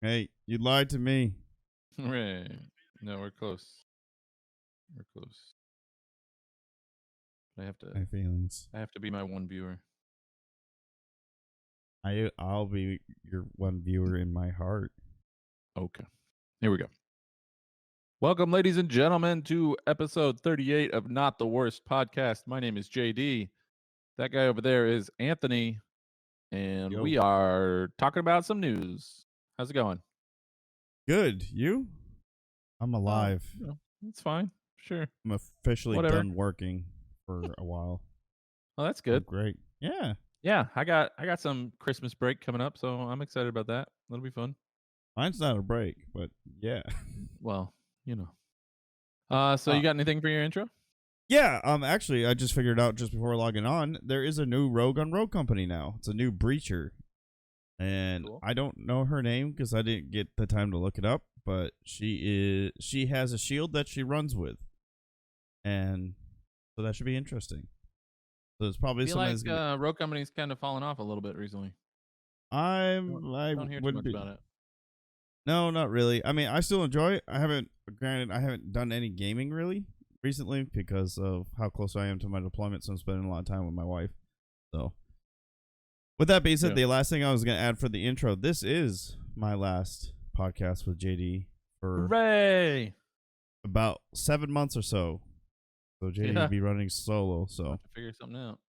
Hey, you lied to me. Right. No, we're close. We're close. I have My feelings. to be my one viewer. I'll be your one viewer in my heart. Okay. Here we go. Welcome, ladies and gentlemen, to episode 38 of Not the Worst Podcast. My name is JD. That guy over there is Anthony. And Yo. we are talking about some news. How's it going? Good. You? I'm alive. It's fine. Sure. I'm officially Whatever. done working for a while. Oh, that's good. Great. Yeah. Yeah, I got some Christmas break coming up, so I'm excited about that. That'll be fun. Mine's not a break, but yeah. Well, you know. So you got anything for your intro? Yeah, actually I just figured out just before logging on, there is a new Rogue on Rogue company now. It's a new breacher. And Cool. I don't know her name because I didn't get the time to look it up, but she has a shield that she runs with. And so that should be interesting. So it's probably I something feel like Rogue Company's kind of fallen off a little bit recently. I don't hear too much about it. No, not really. I mean, I still enjoy it. I haven't done any gaming really recently because of how close I am to my deployment, so I'm spending a lot of time with my wife. So with that being said, the last thing I was going to add for the intro, this is my last podcast with JD for Hooray! about 7 months or so. So JD will be running solo. So I'll have to figure something out.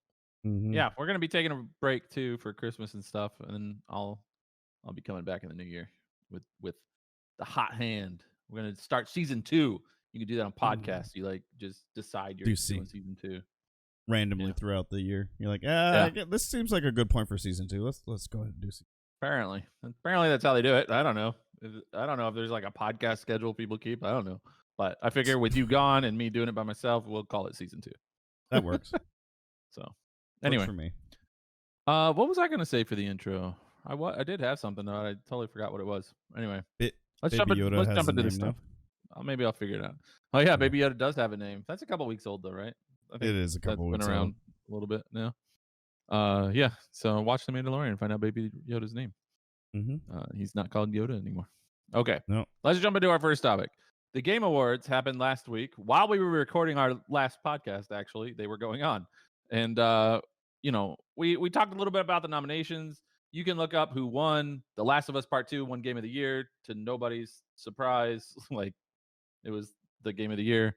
Mm-hmm. Yeah, we're gonna be taking a break too for Christmas and stuff, and then I'll be coming back in the new year with the hot hand. We're gonna start season 2. You can do that on podcasts. You like just decide you're doing season 2 randomly throughout the year. You're like, this seems like a good point for season 2. Let's go ahead and do season. Apparently that's how they do it. I don't know. I don't know if there's like a podcast schedule people keep. I don't know, but I figure with you gone and me doing it by myself, we'll call it season 2. That works. So anyway, for me. What was I gonna say for the intro? I did have something though. I totally forgot what it was. Anyway, let's jump into this stuff. Maybe I'll figure it out. Oh yeah, Baby Yoda does have a name. That's a couple weeks old though, right? I think it is a couple weeks been around a little bit now. Yeah. So watch The Mandalorian and find out Baby Yoda's name. Mm-hmm. He's not called Yoda anymore. Okay. No. Let's jump into our first topic. The Game Awards happened last week while we were recording our last podcast. Actually, they were going on, and we talked a little bit about the nominations. You can look up who won. The Last of Us Part 2 won Game of the Year to nobody's surprise. Like it was the Game of the Year.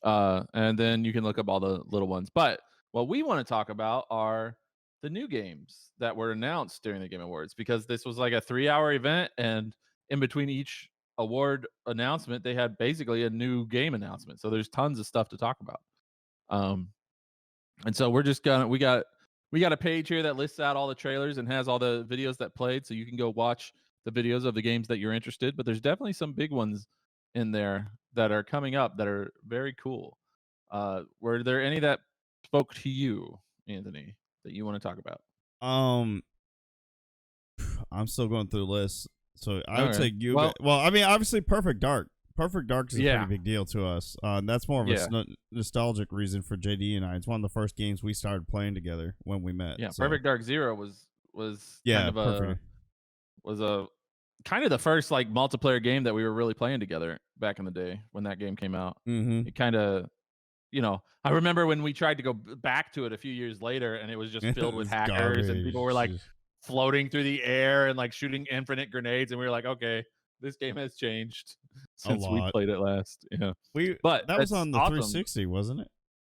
And then you can look up all the little ones. But what we want to talk about are the new games that were announced during the Game Awards, because this was like a 3-hour event, and in between each award announcement, they had basically a new game announcement. So there's tons of stuff to talk about. And so we're just we got a page here that lists out all the trailers and has all the videos that played, so you can go watch the videos of the games that you're interested. But there's definitely some big ones in there that are coming up that are very cool. Were there any that spoke to you, Anthony, that you want to talk about? I'm still going through the list, so I would say you. Well, I mean, obviously, Perfect Dark. Perfect Dark is a pretty big deal to us. That's more of a nostalgic reason for JD and I. It's one of the first games we started playing together when we met. Yeah, so. Perfect Dark Zero was kind of the first like multiplayer game that we were really playing together back in the day when that game came out. Mm-hmm. It kind of, I remember when we tried to go back to it a few years later, and it was just filled with hackers, and people were like floating through the air and like shooting infinite grenades, and we were like, okay, this game has changed since we played it last. Yeah, but that was on the 360, wasn't it?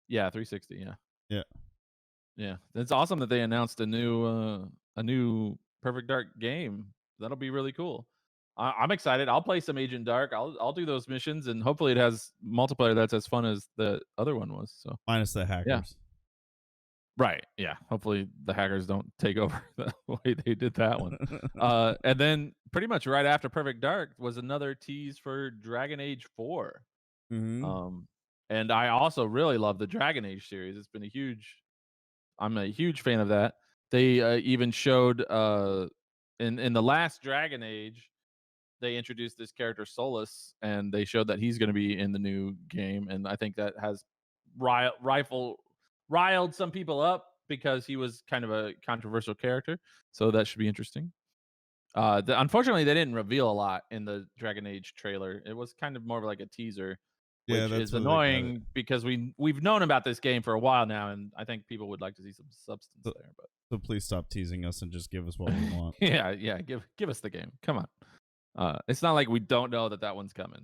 Yeah, 360. Yeah. It's awesome that they announced a new Perfect Dark game. That'll be really cool. I'm excited. I'll play some Agent Dark. I'll do those missions, and hopefully it has multiplayer that's as fun as the other one was. So minus the hackers. Yeah. Right. Yeah. Hopefully the hackers don't take over the way they did that one. And then pretty much right after Perfect Dark was another tease for Dragon Age 4. Mm-hmm. And I also really love the Dragon Age series. I'm a huge fan of that. They even showed in the last Dragon Age, they introduced this character Solus, and they showed that he's going to be in the new game. And I think that has riled some people up because he was kind of a controversial character. So that should be interesting. Unfortunately, they didn't reveal a lot in the Dragon Age trailer. It was kind of more of like a teaser, Yeah, which that's is what they got it. annoying because we've known about this game for a while now, and I think people would like to see some substance So, there. But so please stop teasing us and just give us what we want. yeah, yeah, give us the game. Come on. It's not like we don't know that one's coming.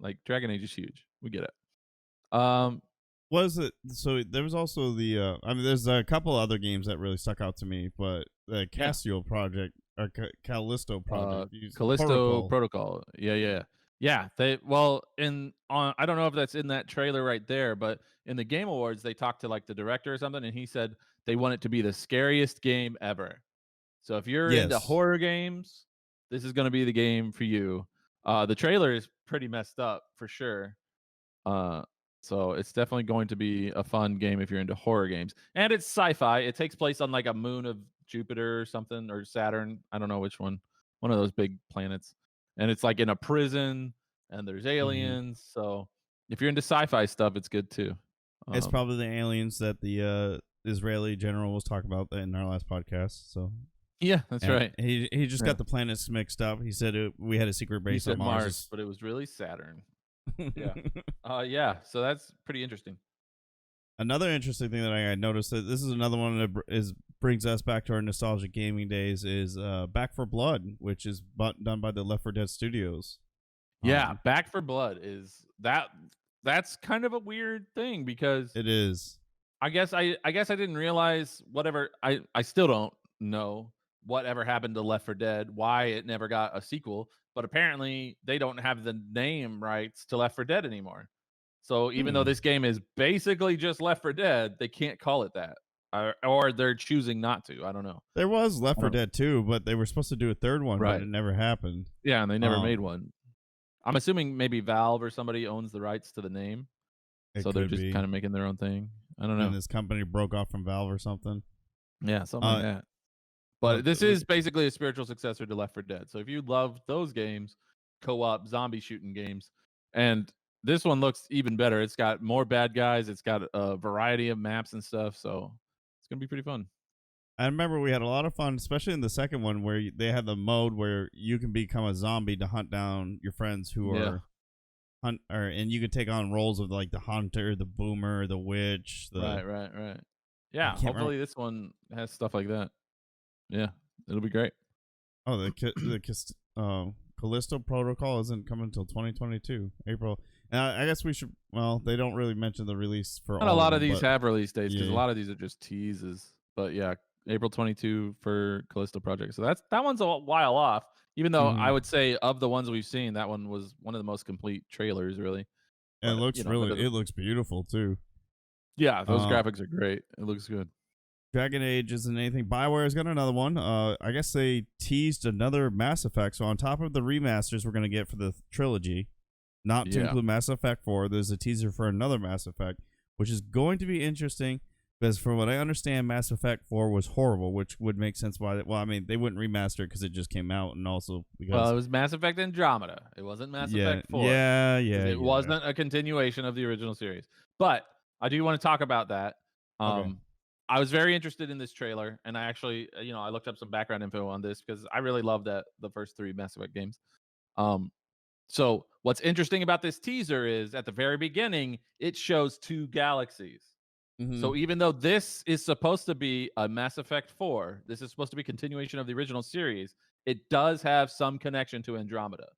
Like Dragon Age is huge. We get it. Was it so? There was also the. I mean, there's a couple other games that really stuck out to me, but the Yeah. Castiel project or Callisto project, Callisto Protocol. Protocol. Yeah. I don't know if that's in that trailer right there, but in the Game Awards they talked to like the director or something, and he said they want it to be the scariest game ever. So if you're into Yes, horror games, this is going to be the game for you. The trailer is pretty messed up for sure. Uh, so it's definitely going to be a fun game if you're into horror games. And it's sci-fi. It takes place on like a moon of Jupiter or something, or Saturn. I don't know which one. One of those big planets. And it's like in a prison and there's hmm aliens. So if you're into sci-fi stuff, it's good too. it's Um, probably the aliens that the Israeli general was talking about in our last podcast. So, yeah, that's and right. he just Yeah. got the planets mixed up. He said we had a secret He base on said Mars, Mars. but it was really Saturn. Yeah. Yeah. So that's pretty interesting. Another interesting thing that I noticed that this is another one that brings us back to our nostalgic gaming days is Back for Blood, which is done by the Left 4 Dead Studios. Yeah, Back for Blood is that's kind of a weird thing because It is. I guess I didn't realize whatever I still don't know whatever happened to Left 4 Dead, why it never got a sequel, but apparently they don't have the name rights to Left 4 Dead anymore. So even though Hmm. this game is basically just Left 4 Dead, they can't call it that. Or they're choosing not to. I don't know. There was Left I 4 don't Dead 2, but they were supposed to do a third one, but Right. it never happened. Yeah, and they never made Um, one. I'm assuming maybe Valve or somebody owns the rights to the name. it So they're could just be. kind of making their own thing. I don't And know. this company broke off from Valve or something. Yeah, something like Uh, that. uh But this th- is basically a spiritual successor to Left 4 Dead. So if you love those games, co-op zombie shooting games, and this one looks even better. It's got more bad guys. It's got a variety of maps and stuff. So it's gonna be pretty fun. I remember we had a lot of fun, especially in the second one where they had the mode where you can become a zombie to hunt down your friends who Yeah. are and you could take on roles of like the hunter, the boomer, the witch, the Right. I Yeah. can't remember. Hopefully this one has stuff like that. Yeah, it'll be great. Oh, Callisto Protocol isn't coming until 2022 April. And I guess we should. Well, they don't really mention the release for And a all of lot of them, these but have release dates because a yeah, lot of these are just teases. But yeah, April 22 for Callisto Project. So that one's a while off. Even though I hmm would say of the ones we've seen, that one was one of the most complete trailers, really. and But that doesn't. it looks beautiful too. Yeah, those Uh, graphics are great. It looks good. Dragon Age isn't anything. Bioware's got another one. I guess they teased another Mass Effect. So on top of the remasters we're gonna get for the trilogy, not to Yeah. include Mass Effect 4, there's a teaser for another Mass Effect, which is going to be interesting because from what I understand, Mass Effect 4 was horrible, which would make sense why. Well, I mean, they wouldn't remaster it because it just came out, and also Well, because it was Mass Effect Andromeda. It wasn't Mass Effect 4 because it yeah. wasn't a continuation of the original series. But I do want to talk about that. Okay. Um, I was very interested in this trailer, and I actually, I looked up some background info on this because I really love the first three Mass Effect games. Um, so what's interesting about this teaser is at the very beginning, it shows two galaxies. Mm-hmm. So even though this is supposed to be a Mass Effect 4, this is supposed to be a continuation of the original series, it does have some connection to Andromeda,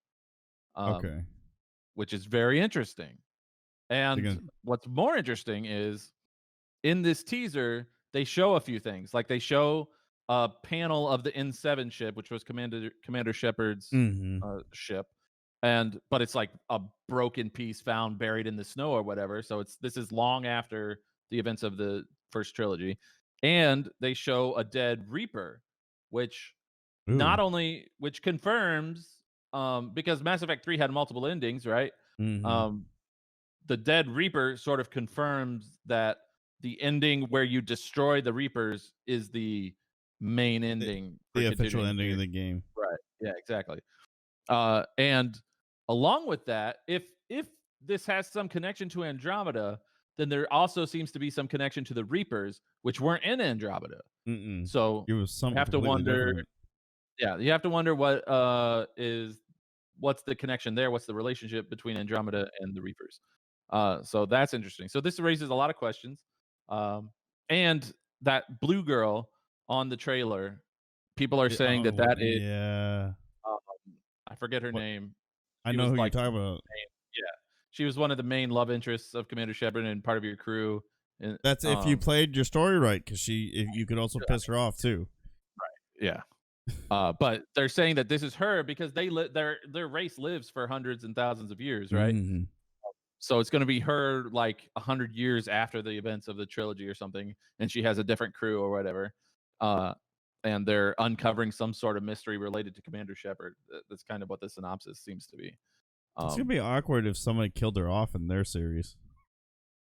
um, Okay. which is very interesting. And Again. what's more interesting is in this teaser, they show a few things. Like they show a panel of the N7 ship, which was Commander Shepard's Mm-hmm. ship, but it's like a broken piece found buried in the snow or whatever. So this is long after the events of the first trilogy, and they show a dead Reaper, which Ooh. not only which confirms because Mass Effect 3 had multiple endings, right? Mm-hmm. Um, the dead Reaper sort of confirms that the ending where you destroy the Reapers is the main The, ending for the official continuing the ending of series. the game. Right. Yeah, exactly. And along with that, if this has some connection to Andromeda, then there also seems to be some connection to the Reapers, which weren't in Andromeda. Mm-mm. So It was you something have to completely wonder different. Yeah, you have to wonder what's the connection there? What's the relationship between Andromeda and the Reapers? So that's interesting. So this raises a lot of questions. Um, and that blue girl on the trailer, people are saying that Oh that is yeah, um, I forget her what? name. I She know was who you're like talking about. yeah, she was one of the main love interests of Commander Shepard and part of your crew. And That's if you played your story right, because you could also I piss her off too. mean, yeah. But they're saying that this is her because their race lives for hundreds and thousands of years, right? Hmm. So it's going to be her like 100 years after the events of the trilogy or something, and she has a different crew or whatever. Uh, and they're uncovering some sort of mystery related to Commander Shepard. That's kind of what the synopsis seems to be. It's gonna Um, be awkward if somebody killed her off in their series.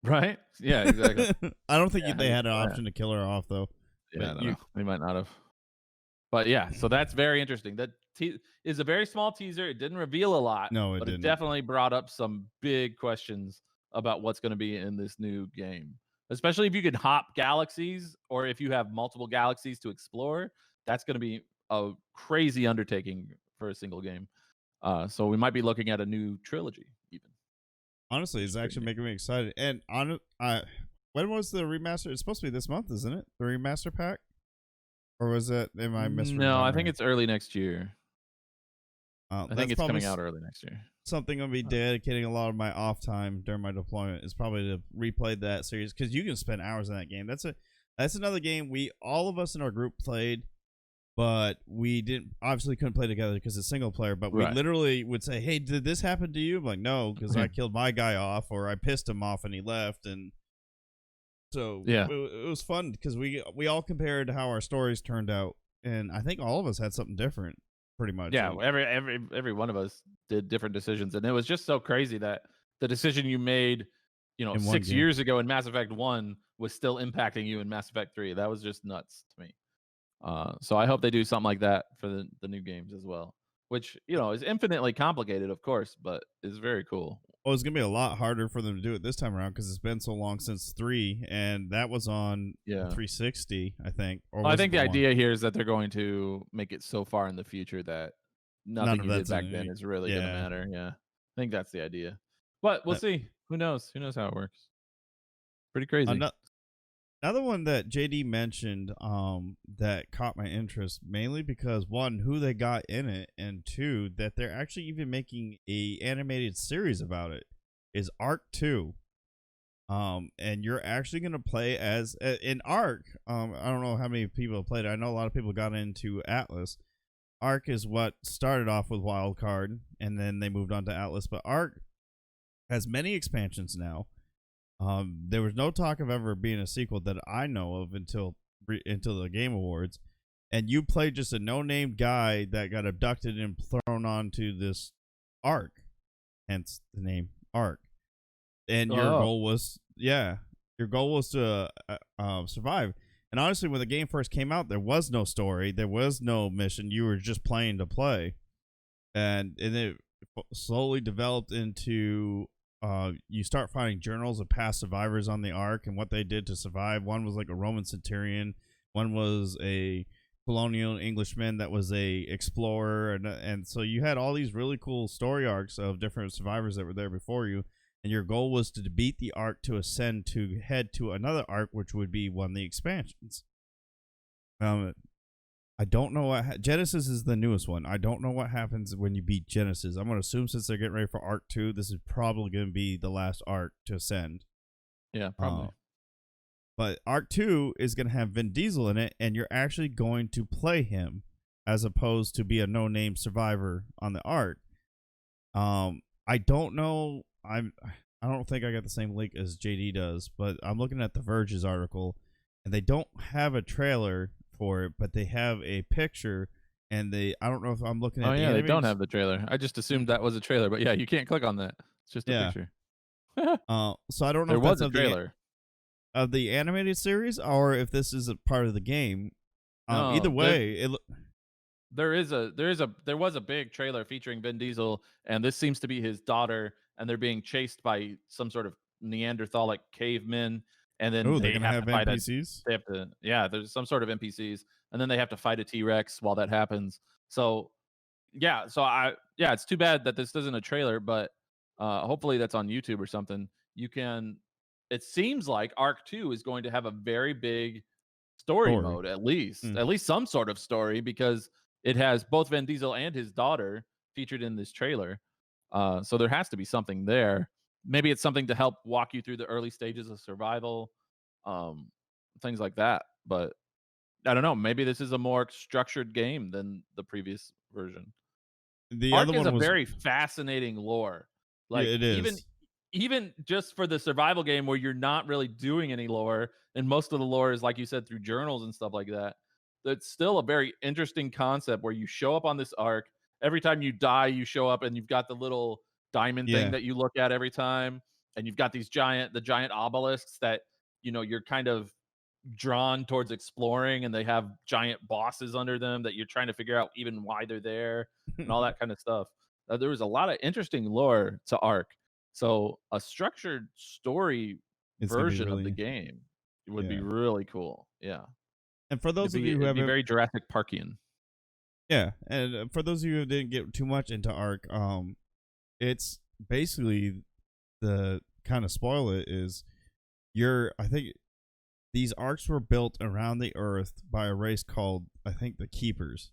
right? Yeah, exactly. I don't think Yeah, they had an option to kill her off though. yeah, I But don't you, know. They might not have. But yeah, so that's very interesting. That is a very small teaser. It didn't reveal a lot, no, it but it didn't. definitely brought up some big questions about what's going to be in this new game. Especially if you can hop galaxies or if you have multiple galaxies to explore, that's going to be a crazy undertaking for a single game. So we might be looking at a new trilogy, even. Honestly, Which it's is pretty actually neat. making me excited. And when was the remaster? It's supposed to be this month, isn't it? The remaster pack, or was it? Am I No, I think misremembering? it's early next year. I think That's it's probably coming out early next year. something I'm gonna be dedicating a lot of my off time during my deployment. Is probably to replay that series because you can spend hours in that game. That's another game we all of us in our group played, but we didn't obviously couldn't play together because it's single player. But we Right. literally would say, "Hey, did this happen to you?" I'm like, "No," because I killed my guy off or I pissed him off and he left, and so Yeah. it was fun because we all compared how our stories turned out, and I think all of us had something different, pretty much. Yeah, every one of us did different decisions, and it was just so crazy that the decision you made, In one 6 game. years ago in Mass Effect 1 was still impacting you in Mass Effect 3. That was just nuts to me. So I hope they do something like that for the new games as well, which, is infinitely complicated, of course, but is very cool. Well, it's gonna be a lot harder for them to do it this time around because it's been so long since 3, and that was on the Yeah. 360, I think, or Well, I was it think the the one? idea here is that they're going to make it so far in the future that None nothing of you did that's back then any. is really gonna Yeah. matter. Yeah. I think that's the idea. But we'll Uh, see. Who knows? Who knows how it works? Pretty crazy. ano- Another one that JD mentioned, that caught my interest mainly because one, who they got in it, and two, that they're actually even making a animated series about it, is Arc 2. And you're actually gonna play as in Arc. I don't know how many people have played it. I know a lot of people got into Atlas. Arc is what started off with Wildcard, and then they moved on to Atlas. But Arc has many expansions now. There was no talk of ever being a sequel that I know of until the Game Awards, and you played just a no-name guy that got abducted and thrown onto this Arc, hence the name Arc. And Oh. your goal was to survive. And honestly, when the game first came out, there was no story, there was no mission. You were just playing to play, and it slowly developed into you start finding journals of past survivors on the Ark and what they did to survive. One was like a Roman centurion, one was a colonial Englishman that was a explorer, and so you had all these really cool story arcs of different survivors that were there before you. And your goal was to beat the Ark to ascend to head to another Ark, which would be one of the expansions. Um, I don't know Genesis is the newest one. I don't know what happens when you beat Genesis. I'm gonna assume since they're getting ready for Arc 2, this is probably gonna be the last Arc to ascend. Yeah, Uh, probably. but Arc 2 is gonna have Vin Diesel in it, and you're actually going to play him as opposed to be a no-name survivor on the Arc. I don't know. I don't think I got the same link as JD does, but I'm looking at the Verge's article, and they don't have a trailer for it, but they have a picture, and I don't know if I'm looking Oh at the yeah, they don't animated. have the trailer. I just assumed that was a trailer, but yeah, you can't click on that. It's just a Yeah. picture. So I don't know There if that's was a trailer. of the animated series or if this is a part of the game. Either No, way, there was a big trailer featuring Vin Diesel, and this seems to be his daughter, and they're being chased by some sort of Neanderthalic cavemen, and then oh, they're gonna have NPCs. there's some sort of NPCs, and then they have to fight a T-Rex while that happens. So yeah, it's too bad that this isn't a trailer, but hopefully that's on YouTube or something. You can. It seems like Arc 2 is going to have a very big story Story. mode, at least Mm. some sort of story, because it has both Vin Diesel and his daughter featured in this trailer. So there has to be something there. Maybe it's something to help walk you through the early stages of survival, um, things like that. But I don't know. Maybe this is a more structured game than the previous version. The other Ark is one a was very fascinating lore. yeah, Like it is. even just for the survival game where you're not really doing any lore, and most of the lore is like you said through journals and stuff like that. That's still a very interesting concept where you show up on this arc. Every time you die, you show up and you've got the little diamond thing Yeah. that you look at every time, and you've got these giant obelisks that you're kind of drawn towards exploring, and they have giant bosses under them that you're trying to figure out even why they're there and all that kind of stuff. There was a lot of interesting lore to Ark. So a structured story It's gonna be version of the really game would be yeah. really cool. Yeah. And for those of you who It'd be haven't very Jurassic Parkian. yeah, and for those of you who didn't get too much into Ark, it's basically the kind of spoil it is I think these arcs were built around the earth by a race called I think the Keepers.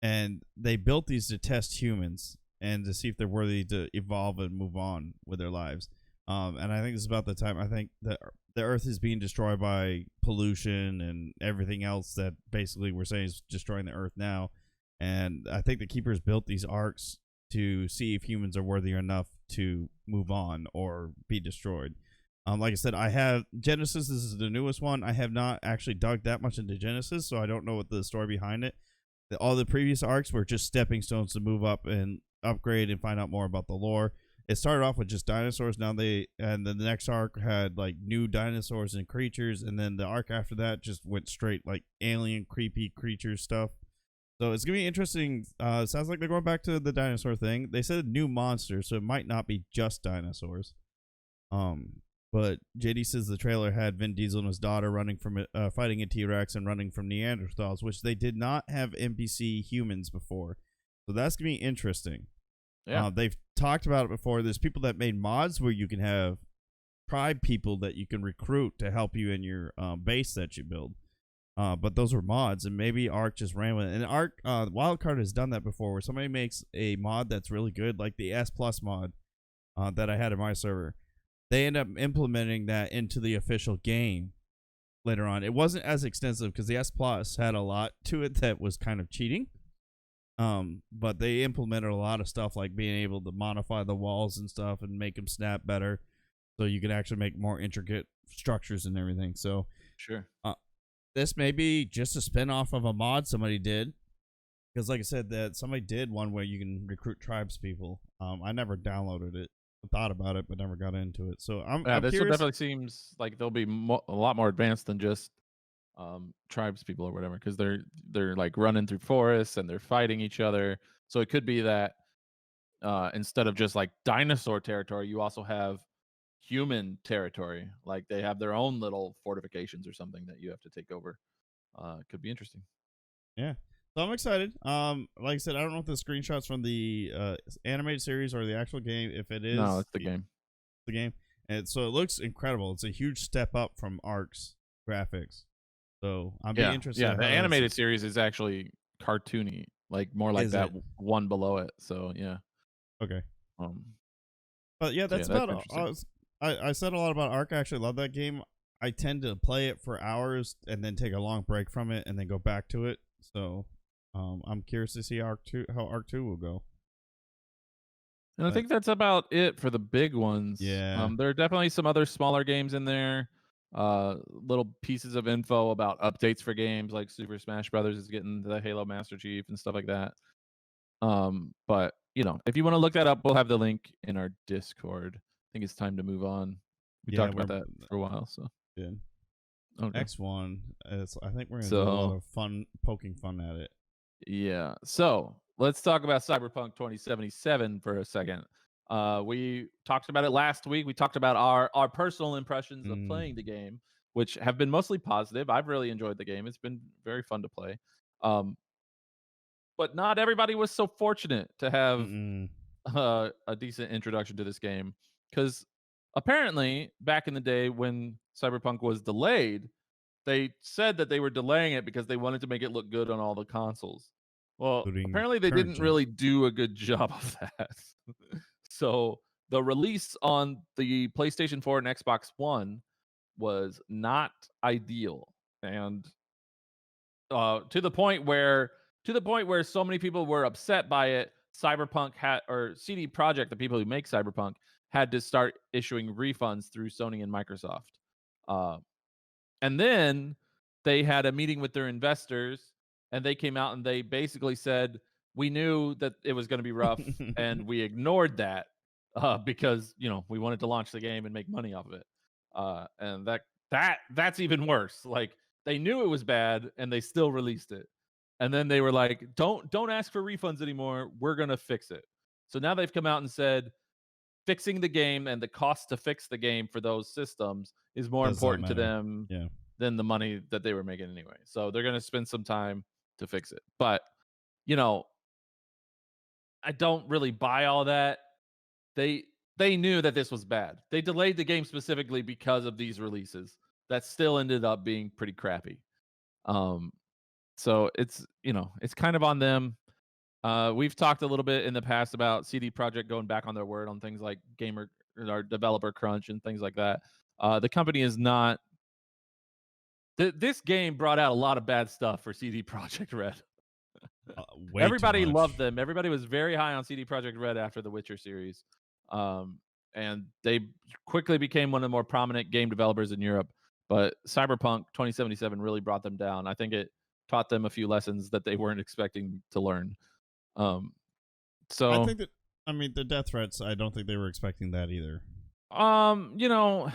And they built these to test humans and to see if they're worthy to evolve and move on with their lives. And I think this is about the time I think the Earth is being destroyed by pollution and everything else that basically we're saying is destroying the Earth now. And I think the Keepers built these arcs to see if humans are worthy enough to move on or be destroyed. Like I said, I have Genesis. This is the newest one. I have not actually dug that much into Genesis, so I don't know what the story behind it. All the previous arcs were just stepping stones to move up and upgrade and find out more about the lore. It started off with just dinosaurs. And then the next arc had like new dinosaurs and creatures, and then the arc after that just went straight like alien, creepy creature stuff. So it's gonna be interesting. Sounds like they're going back to the dinosaur thing. They said new monsters, so it might not be just dinosaurs. But JD says the trailer had Vin Diesel and his daughter running from fighting a T-Rex and running from Neanderthals, which they did not have NPC humans before. So that's gonna be interesting. Yeah. They've talked about it before. There's people that made mods where you can have tribe people that you can recruit to help you in your base that you build. But those were mods, and maybe Ark just ran with it. And Ark, Wildcard has done that before, where somebody makes a mod that's really good, like the S Plus mod that I had in my server. They end up implementing that into the official game later on. It wasn't as extensive because the S Plus had a lot to it that was kind of cheating. But they implemented a lot of stuff like being able to modify the walls and stuff and make them snap better, so you can actually make more intricate structures and everything. So Sure. this may be just a spin-off of a mod somebody did, because like I said, that somebody did one where you can recruit tribes people. I never downloaded it. I thought about it, but never got into it. So I'm This one curious. definitely seems like they'll be a lot more advanced than just tribes people or whatever, because they're like running through forests and they're fighting each other. So it could be that instead of just like dinosaur territory, you also have human territory. Like they have their own little fortifications or something that you have to take over. It could be interesting. Yeah. So I'm excited. Like I said, I don't know if the screenshots from the animated series or the actual game. If it No, is it's the game. the game, and so it looks incredible. It's a huge step up from Ark's graphics. So I'll be interested. Yeah. In The how animated series is actually cartoony, like more like is that it one below it. So yeah. okay? Um. But yeah, So yeah, that's that's about. interesting. I said a lot about Ark. I actually love that game. I tend to play it for hours and then take a long break from it and then go back to it. So I'm curious to see how Ark 2 will go. And I But think that's about it for the big ones. yeah, There are definitely some other smaller games in there. Little pieces of info about updates for games like Super Smash Brothers is getting the Halo Master Chief and stuff like that. But if you want to look that up, we'll have the link in our Discord. I think it's time to move on. We yeah, talked we're about that for a while, so good. okay. Next one is I think we're gonna do a lot So of fun poking fun at it. yeah. So let's talk about Cyberpunk 2077 for a second. We talked about it last week. We talked about our personal impressions of Mm, playing the game, which have been mostly positive. I've really enjoyed the game. It's been very fun to play. Um, but not everybody was so fortunate to have Mm-mm. a decent introduction to this game, because apparently back in the day when Cyberpunk was delayed, they said that they were delaying it because they wanted to make it look good on all the consoles. Well, Including apparently they current didn't gen. really do a good job of that. So the release on the PlayStation 4 and Xbox One was not ideal, and to the point where so many people were upset by it. Cyberpunk had, or CD Projekt, the people who make Cyberpunk, had to start issuing refunds through Sony and Microsoft. Uh, and then they had a meeting with their investors, and they came out and they basically said, "We knew that it was going to be rough, and we ignored that because we wanted to launch the game and make money off of it." And that's even worse. Like, they knew it was bad, and they still released it. And then they were like, "Don't ask for refunds anymore. We're gonna fix it." So now they've come out and said, fixing the game and the cost to fix the game for those systems is more Does not important to matter. them Yeah. than the money that they were making anyway. So they're going to spend some time to fix it. But, you know, I don't really buy all that. They they knew that this was bad. They delayed the game specifically because of these releases that still ended up being pretty crappy. Um so it's kind of on them. We've talked a little bit in the past about CD Projekt going back on their word on things like gamer or developer crunch and things like that. The company is not. This game brought out a lot of bad stuff for CD Projekt Red. Way too Everybody loved much. them. Everybody was very high on CD Projekt Red after the Witcher series, and they quickly became one of the more prominent game developers in Europe. But Cyberpunk 2077 really brought them down. I think it taught them a few lessons that they weren't expecting to learn. Um, I so think that. I mean, the death threats. I don't think they were expecting that either. Um, you know,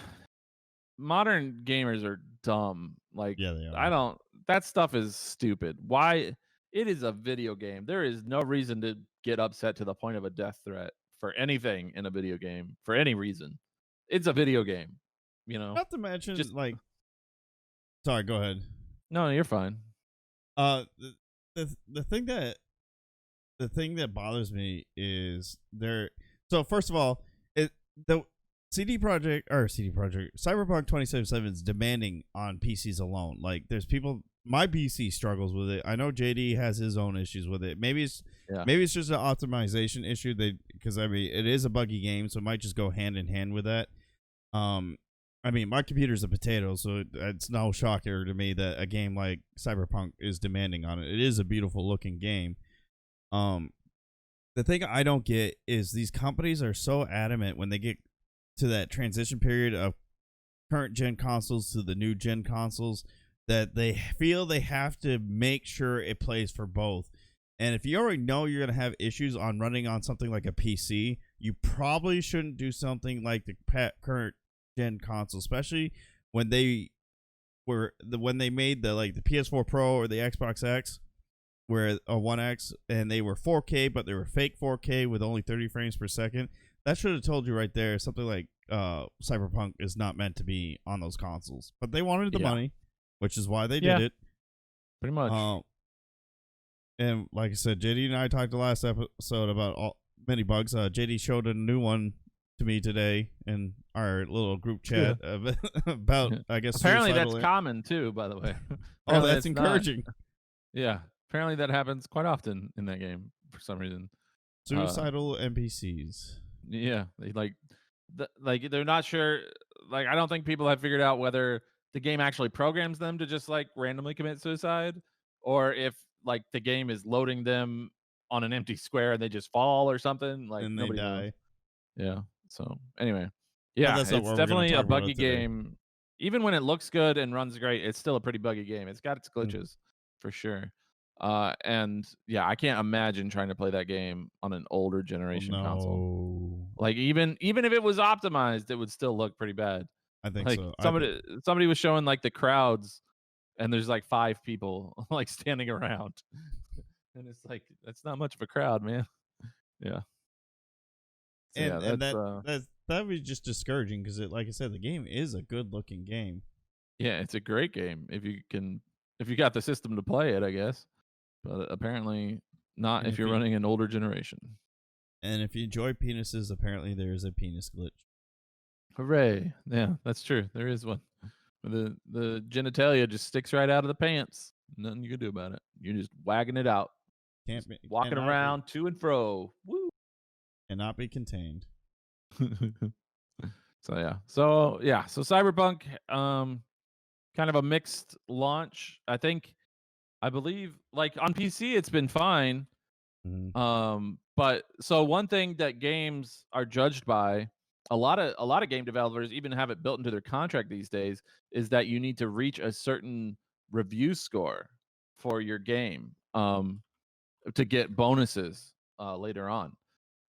modern gamers are dumb. Like, Yeah, they I are. don't that stuff is stupid. Why? It is a video game. There is no reason to get upset to the point of a death threat for anything in a video game for any reason. It's a video game, you know. Not to mention, Just like, sorry, go ahead. no, you're fine. The the thing that bothers me is there. So first of all, the CD Projekt Cyberpunk 2077 is demanding on PCs alone. Like, there's people. My PC struggles with it. I know JD has his own issues with it. Maybe it's Yeah. just an optimization issue. Because I mean, it is a buggy game, so it might just go hand in hand with that. I mean, my computer's a potato, so it's no shocker to me that a game like Cyberpunk is demanding on it. It is a beautiful looking game. The thing I don't get is these companies are so adamant when they get to that transition period of current gen consoles to the new gen consoles that they feel they have to make sure it plays for both. And if you already know you're going to have issues on running on something like a PC, you probably shouldn't do something like the current gen console, especially when they made the PS4 Pro or the Xbox X, where a One X, and they were 4K, but they were fake 4K with only 30 frames per second. That should have told you right there something like Cyberpunk is not meant to be on those consoles. But they wanted the money, which is why they did it. Pretty much. And like I said, JD and I talked the last episode about many bugs. JD showed a new one to me today in our little group chat about, I guess, apparently that's common too, by the way. Oh, that's encouraging. Yeah, apparently that happens quite often in that game for some reason. Suicidal NPCs. Yeah, they're not sure. Like, I don't think people have figured out whether the game actually programs them to just like randomly commit suicide, or if like the game is loading them on an empty square and they just fall or something. Like, And nobody they die. knows. Yeah. So anyway, yeah, that's not it's what we're gonna definitely a talk about buggy today. game. Even when it looks good and runs great, it's still a pretty buggy game. It's got its glitches for sure. And yeah, I can't imagine trying to play that game on an older generation console. Like, even if it was optimized, it would still look pretty bad. I think Like, so. somebody was showing like the crowds, and there's like 5 people like standing around, and it's like, that's not much of a crowd, man. Yeah. So, and that was just discouraging because, like I said, the game is a good looking game. Yeah, it's a great game if you got the system to play it, I guess. But apparently Not And if you're running an older generation. And if you enjoy penises, apparently there is a penis glitch. Hooray! Yeah, that's true. There is one. The genitalia just sticks right out of the pants. Nothing you can do about it. You're just wagging it out. Walking around to and fro. Woo! Cannot be contained. So Cyberpunk, kind of a mixed launch. I believe, like on PC, it's been fine. But so one thing that games are judged by, a lot of game developers even have it built into their contract these days, is that you need to reach a certain review score for your game to get bonuses later on,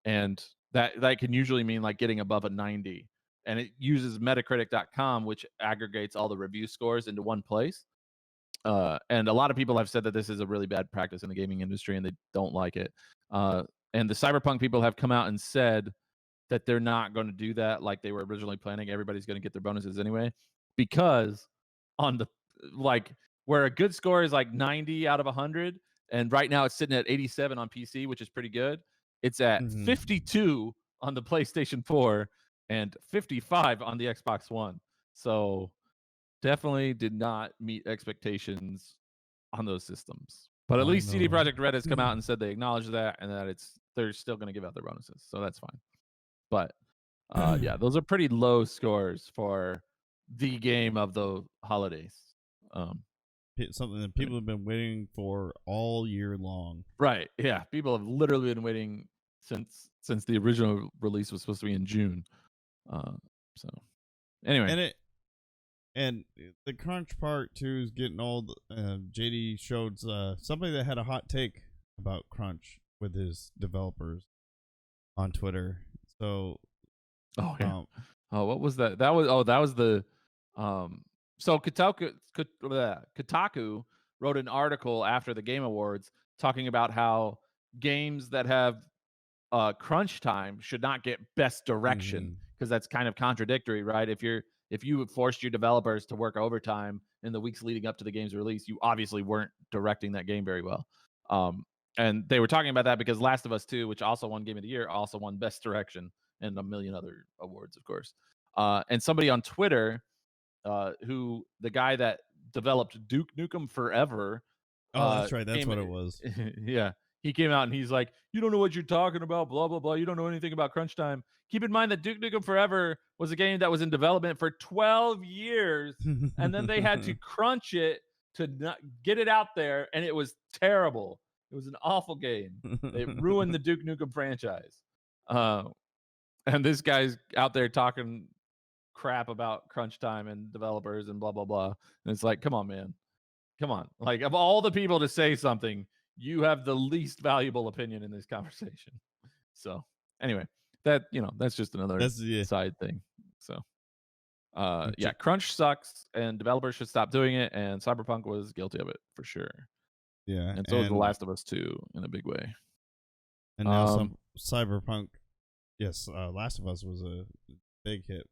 and that can usually mean like getting above a 90. And it uses Metacritic.com, which aggregates all the review scores into one place. And a lot of people have said that this is a really bad practice in the gaming industry, and they don't like it. And the Cyberpunk people have come out and said that they're not going to do that like they were originally planning. Everybody's going to get their bonuses anyway, because on the like where a good score is like 90 out of 100, and right now it's sitting at 87 on PC, which is pretty good. It's at 52 on the PlayStation 4 and 55 on the Xbox One. So definitely did not meet expectations on those systems. But at least CD Projekt Red has come out and said they acknowledge that, and that they're still going to give out their bonuses. So that's fine. But yeah, those are pretty low scores for the game of the holidays. Something that people have been waiting for all year long. Right. Yeah. People have literally been waiting since the original release was supposed to be in June. So anyway. And the crunch part too is getting old. JD showed somebody that had a hot take about crunch with his developers on Twitter. So, what was that? That was the so Kotaku wrote an article after the Game Awards talking about how games that have crunch time should not get best direction, because that's kind of contradictory, right? If you forced your developers to work overtime in the weeks leading up to the game's release, you obviously weren't directing that game very well. And they were talking about that because Last of Us 2, which also won Game of the Year, also won Best Direction and a million other awards, of course. And somebody on Twitter, who the guy that developed Duke Nukem Forever. That's right. That's what it was. Yeah. He came out and he's like, "You don't know what you're talking about, blah, blah, blah. You don't know anything about crunch time." Keep in mind that Duke Nukem Forever was a game that was in development for 12 years, and then they had to crunch it to get it out there, and it was terrible. It was an awful game. It ruined the Duke Nukem franchise. And this guy's out there talking crap about crunch time and developers and blah, blah, blah. And it's like, come on, man. Come on. Like, of all the people to say something, you have the least valuable opinion in this conversation. So anyway, that's just another side thing. So yeah, crunch sucks and developers should stop doing it, and Cyberpunk was guilty of it for sure. Yeah. And so is The Last of Us 2 in a big way. And now some Cyberpunk, yes, Last of Us was a big hit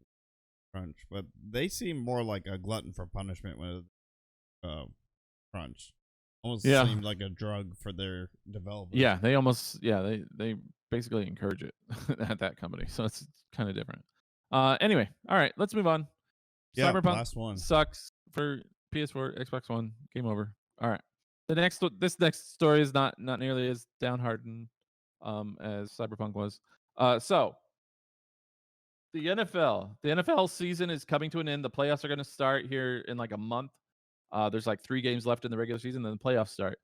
crunch, but they seem more like a glutton for punishment with crunch. Almost seemed like a drug for their developers. Yeah, they basically encourage it at that company. So it's kind of different. Anyway, all right, let's move on. Yeah, Cyberpunk last one sucks for PS4, Xbox One. Game over. All right. This next story is not nearly as downhearted as Cyberpunk was. So the NFL season is coming to an end. The playoffs are going to start here in like a month. There's like 3 games left in the regular season, then the playoffs start.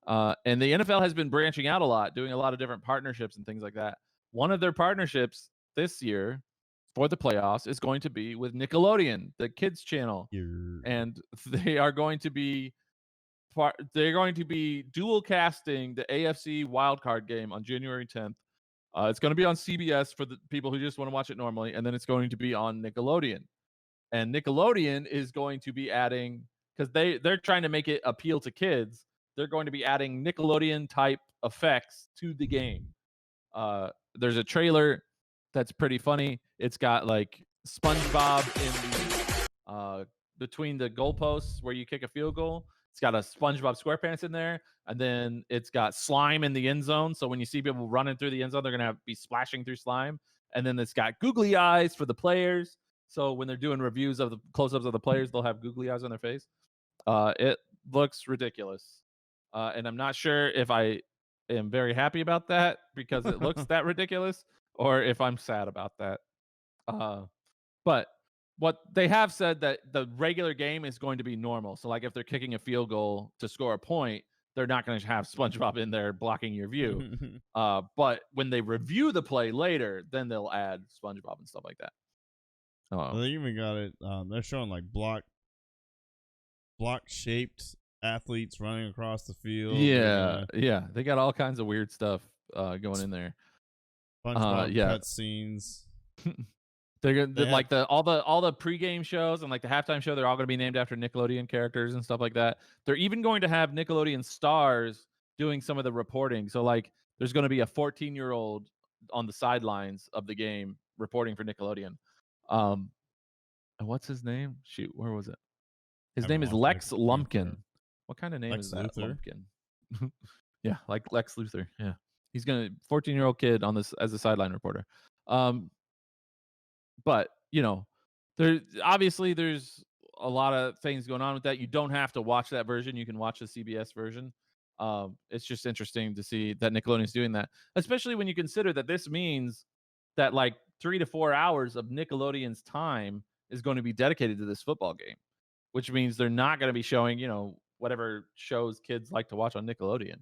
And the NFL has been branching out a lot, doing a lot of different partnerships and things like that. One of their partnerships this year for the playoffs is going to be with Nickelodeon, the kids channel. And they are going to be dual casting the AFC wildcard game on January 10th. It's going to be on CBS for the people who just want to watch it normally, and then it's going to be on Nickelodeon. And Nickelodeon is going to be adding, because they're trying to make it appeal to kids, they're going to be adding Nickelodeon type effects to the game. There's a trailer that's pretty funny. It's got like SpongeBob in between the goalposts where you kick a field goal. It's got a SpongeBob SquarePants in there, and then it's got slime in the end zone. So when you see people running through the end zone, they're gonna be splashing through slime. And then it's got googly eyes for the players. So when they're doing reviews of the close-ups of the players, they'll have googly eyes on their face. It looks ridiculous, and I'm not sure if I am very happy about that because it looks that ridiculous, or if I'm sad about that. But what they have said that the regular game is going to be normal. So like if they're kicking a field goal to score a point, they're not going to have SpongeBob in there blocking your view. But when they review the play later, then they'll add SpongeBob and stuff like that. They even got it. They're showing like block shaped athletes running across the field. Yeah, they got all kinds of weird stuff going in there. SpongeBob cutscenes. They're gonna like all the pregame shows and like the halftime show. They're all going to be named after Nickelodeon characters and stuff like that. They're even going to have Nickelodeon stars doing some of the reporting. So like, there's going to be a 14-year-old on the sidelines of the game reporting for Nickelodeon. And what's his name? Shoot, where was it? His name is Lex Lumpkin. What kind of name is that? Lumpkin. Yeah, like Lex Luthor. Yeah, he's gonna 14-year-old kid on this as a sideline reporter. But there's a lot of things going on with that. You don't have to watch that version. You can watch the CBS version. It's just interesting to see that Nickelodeon's doing that, especially when you consider that this means that like 3 to 4 hours of Nickelodeon's time is going to be dedicated to this football game, which means they're not going to be showing, whatever shows kids like to watch on Nickelodeon.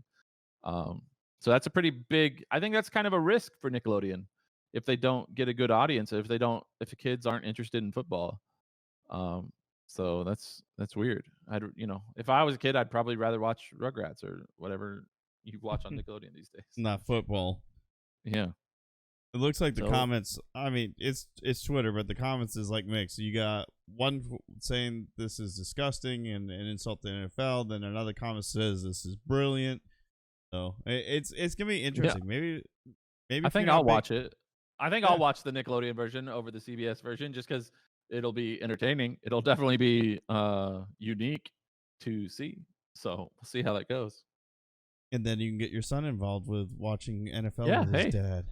So that's a pretty big, I think that's kind of a risk for Nickelodeon if they don't get a good audience, if the kids aren't interested in football. So that's weird. If I was a kid, I'd probably rather watch Rugrats or whatever you watch on Nickelodeon these days. Not football. Yeah. It looks like the comments, I mean, it's Twitter, but the comments is like mixed. You got one saying this is disgusting and insult the NFL, then another comment says this is brilliant. So it's gonna be interesting. Yeah. Maybe I think I'll watch it. I think I'll watch the Nickelodeon version over the CBS version just because it'll be entertaining. It'll definitely be unique to see. So we'll see how that goes. And then you can get your son involved with watching NFL with his dad.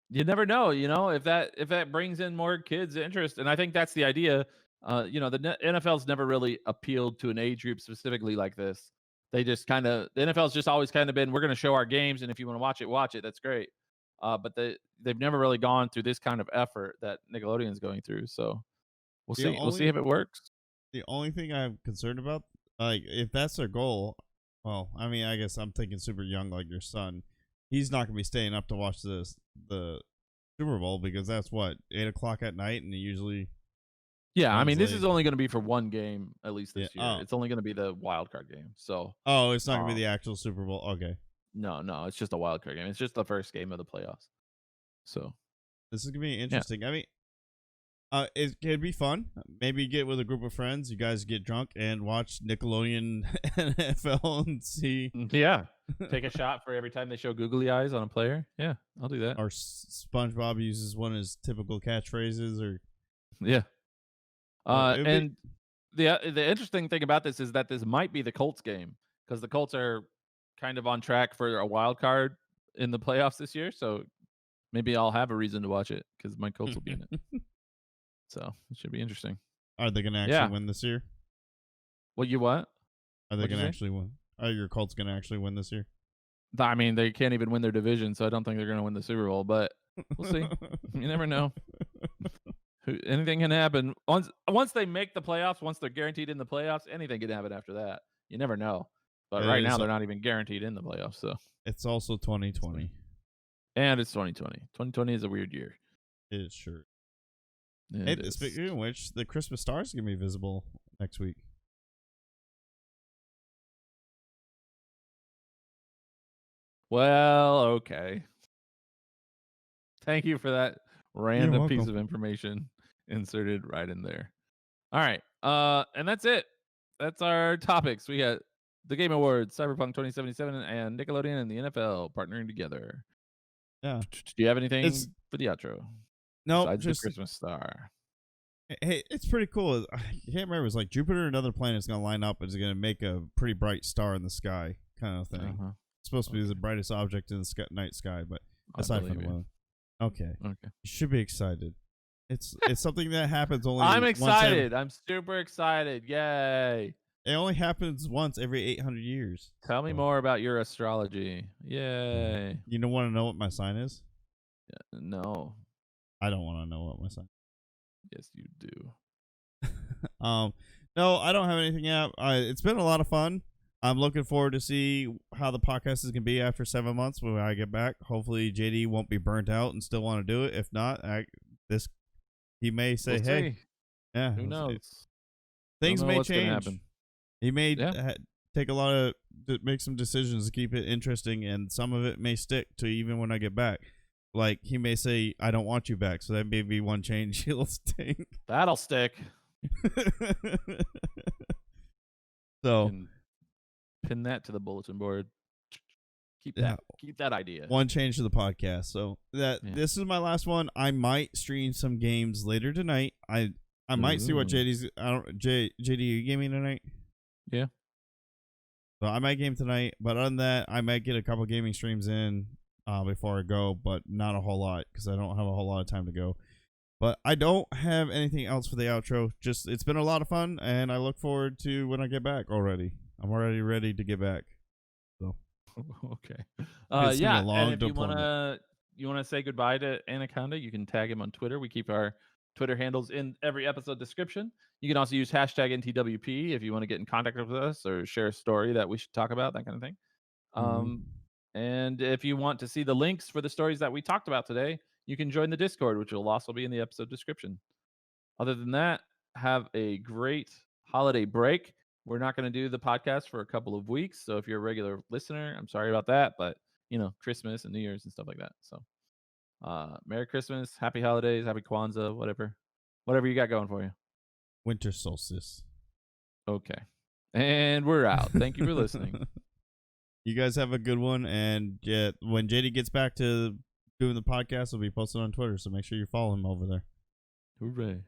You never know, if that brings in more kids' interest. And I think that's the idea. The NFL's never really appealed to an age group specifically like this. They just the NFL's just always kind of been, we're going to show our games, and if you want to watch it. That's great. But they've never really gone through this kind of effort that Nickelodeon's going through. So we'll see. We'll see if it works. The only thing I'm concerned about, like, if that's their goal, well, I mean, I guess I'm thinking super young, like your son. He's not going to be staying up to watch the Super Bowl because that's 8 o'clock at night, and he usually. Yeah, I mean, this is only going to be for one game at least this year. It's only going to be the wild card game. So. Oh, it's not going to be the actual Super Bowl. Okay. No, it's just a wild card game. It's just the first game of the playoffs. So. This is going to be interesting. Yeah. I mean, it could be fun. Maybe get with a group of friends. You guys get drunk and watch Nickelodeon NFL and see. Yeah. Take a shot for every time they show googly eyes on a player. Yeah, I'll do that. Or SpongeBob uses one of his typical catchphrases. Or yeah. And the interesting thing about this is that this might be the Colts game because the Colts are kind of on track for a wild card in the playoffs this year. So maybe I'll have a reason to watch it because my Colts will be in it. So it should be interesting. Are they going to actually win this year? What? Are they going to actually win? Are your Colts going to actually win this year? I mean, they can't even win their division, so I don't think they're going to win the Super Bowl, but we'll see. You never know. Anything can happen. Once they make the playoffs, once they're guaranteed in the playoffs, anything can happen after that. You never know. But right now, they're not even guaranteed in the playoffs. So it's also 2020. And it's 2020. 2020 is a weird year. It is sure. Speaking of which, the Christmas stars are going to be visible next week. Well, okay. Thank you for that random piece of information inserted right in there. All right. And that's it. That's our topics. We got the Game Awards, Cyberpunk 2077, and Nickelodeon and the NFL partnering together. Yeah. Do you have anything for the outro? No, besides just the Christmas star. Hey, it's pretty cool. I can't remember. It was like Jupiter and other planets going to line up and it's going to make a pretty bright star in the sky kind of thing. It's supposed to be the brightest object in the night sky, but aside from the moon. Okay. You should be excited. It's something that happens only I'm excited. I'm super excited. Yay. It only happens once every 800 years. Tell me more about your astrology. Yay. You don't want to know what my sign is? Yeah, no. I don't want to know what my sign is. Yes, you do. No, I don't have anything out. It's been a lot of fun. I'm looking forward to see how the podcast is going to be after 7 months when I get back. Hopefully JD won't be burnt out and still want to do it. If not, he may say, we'll hey, see. Yeah, who knows? Things may what's gonna change. happen. He may make some decisions to keep it interesting, and some of it may stick to even when I get back. Like, he may say, I don't want you back, so that may be one change he'll stick. That'll stick. So pin that to the bulletin board. Keep that idea. One change to the podcast. So this is my last one. I might stream some games later tonight. I might see what JD's. JD, are you gaming tonight? Yeah. So I might game tonight, but other than that, I might get a couple gaming streams in before I go, but not a whole lot because I don't have a whole lot of time to go. But I don't have anything else for the outro. Just it's been a lot of fun, and I look forward to when I get back already. I'm already ready to get back. So okay. And if you wanna say goodbye to Anaconda, you can tag him on Twitter. We keep our Twitter handles in every episode description. You can also use hashtag NTWP if you want to get in contact with us or share a story that we should talk about, that kind of thing. And if you want to see the links for the stories that we talked about today, you can join the Discord, which will also be in the episode description. Other than that, have a great holiday break. We're not going to do the podcast for a couple of weeks. So if you're a regular listener, I'm sorry about that. But, Christmas and New Year's and stuff like that. So Merry Christmas, Happy Holidays, Happy Kwanzaa, whatever you got going for you. Winter solstice. Okay. And we're out. Thank you for listening. You guys have a good one. And when JD gets back to doing the podcast, it'll be posted on Twitter. So make sure you follow him over there. Hooray.